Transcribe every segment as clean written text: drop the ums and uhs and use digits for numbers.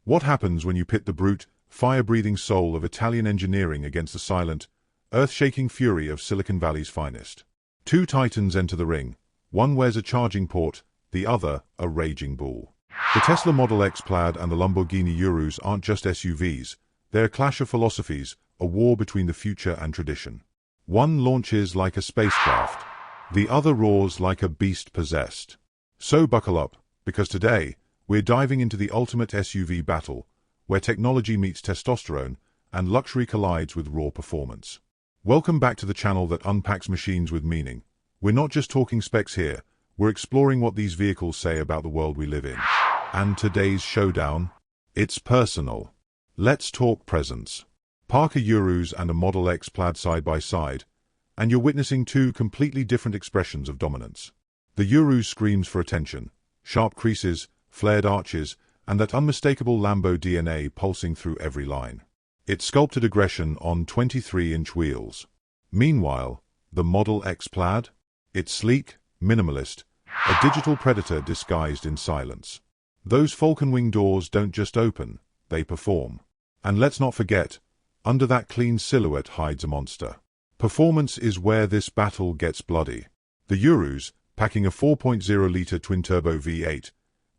What happens when you pit the brute, fire-breathing soul of Italian engineering against the silent, earth-shaking fury of Silicon Valley's finest? Two titans enter the ring. One wears a charging port, the other a raging bull. The Tesla Model X Plaid and the Lamborghini Urus aren't just SUVs. They're a clash of philosophies, a war between the future and tradition. One launches like a spacecraft. The other roars like a beast possessed. So buckle up, because today, we're diving into the ultimate SUV battle, where technology meets testosterone and luxury collides with raw performance. Welcome back to the channel that unpacks machines with meaning. We're not just talking specs here, we're exploring what these vehicles say about the world we live in. And today's showdown? It's personal. Let's talk presence. Park a Urus and a Model X Plaid side by side, and you're witnessing two completely different expressions of dominance. The Urus screams for attention, sharp creases, flared arches, and that unmistakable Lambo DNA pulsing through every line. It's sculpted aggression on 23-inch wheels. Meanwhile, the Model X Plaid? It's sleek, minimalist, a digital predator disguised in silence. Those falcon wing doors don't just open, they perform. And let's not forget, under that clean silhouette hides a monster. Performance is where this battle gets bloody. The Urus, packing a 4.0-liter twin-turbo V8,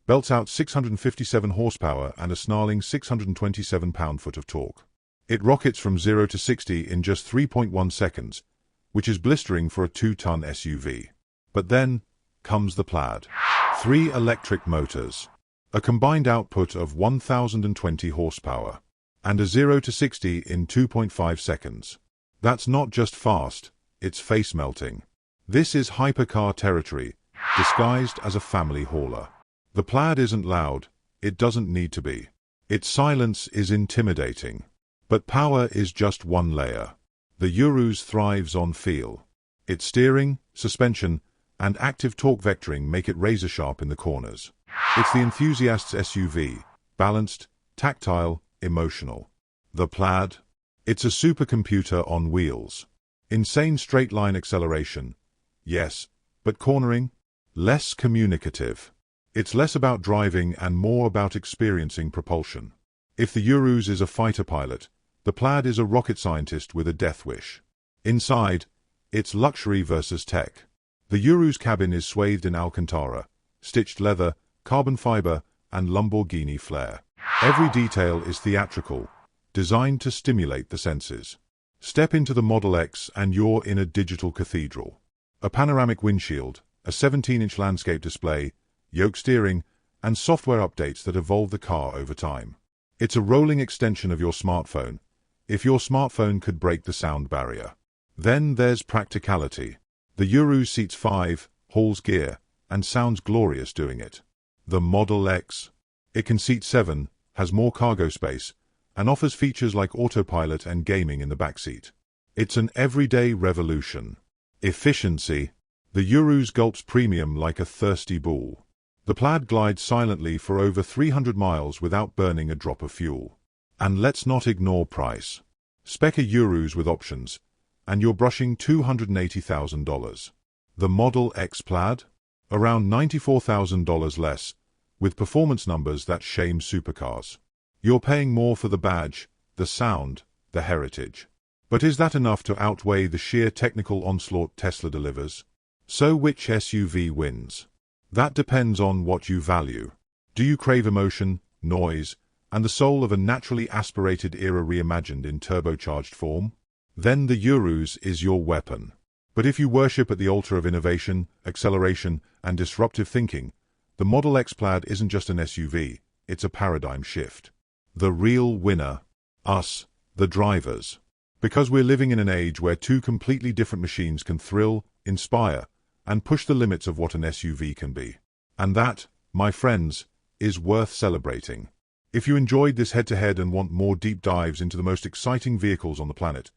belts out 657 horsepower and a snarling 627 pound-foot of torque. It rockets from 0 to 60 in just 3.1 seconds, which is blistering for a 2-ton SUV. But then comes the Plaid. 3 electric motors, a combined output of 1,020 horsepower, and a 0 to 60 in 2.5 seconds. That's not just fast, it's face-melting. This is hypercar territory, disguised as a family hauler. The Plaid isn't loud, it doesn't need to be. Its silence is intimidating. But power is just one layer. The Urus thrives on feel. Its steering, suspension, and active torque vectoring make it razor-sharp in the corners. It's the enthusiast's SUV, balanced, tactile, emotional. The Plaid? It's a supercomputer on wheels. Insane straight-line acceleration. Yes, but cornering? Less communicative. It's less about driving and more about experiencing propulsion. If the Urus is a fighter pilot, the Plaid is a rocket scientist with a death wish. Inside, it's luxury versus tech. The Urus cabin is swathed in Alcantara, stitched leather, carbon fiber, and Lamborghini flair. Every detail is theatrical, designed to stimulate the senses. Step into the Model X and you're in a digital cathedral. A panoramic windshield, a 17-inch landscape display, yoke steering, and software updates that evolve the car over time. It's a rolling extension of your smartphone, if your smartphone could break the sound barrier. Then there's practicality. The Urus seats 5, hauls gear, and sounds glorious doing it. The Model X? It can seat 7, has more cargo space, and offers features like autopilot and gaming in the backseat. It's an everyday revolution. Efficiency. The Urus gulps premium like a thirsty bull. The Plaid glides silently for over 300 miles without burning a drop of fuel. And let's not ignore price. Spec a Urus with options, and you're brushing $280,000. The Model X Plaid? Around $94,000 less, with performance numbers that shame supercars. You're paying more for the badge, the sound, the heritage. But is that enough to outweigh the sheer technical onslaught Tesla delivers? So which SUV wins? That depends on what you value. Do you crave emotion, noise, and the soul of a naturally aspirated era reimagined in turbocharged form? Then the Urus is your weapon. But if you worship at the altar of innovation, acceleration, and disruptive thinking, the Model X Plaid isn't just an SUV, it's a paradigm shift. The real winner? Us, the drivers. Because we're living in an age where two completely different machines can thrill, inspire, and push the limits of what an SUV can be. And that, my friends, is worth celebrating. If you enjoyed this head-to-head and want more deep dives into the most exciting vehicles on the planet,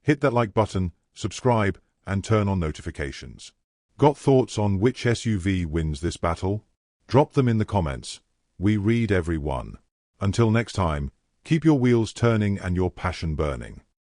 hit that like button, subscribe, and turn on notifications. Got thoughts on which SUV wins this battle? Drop them in the comments. We read every one. Until next time, keep your wheels turning and your passion burning.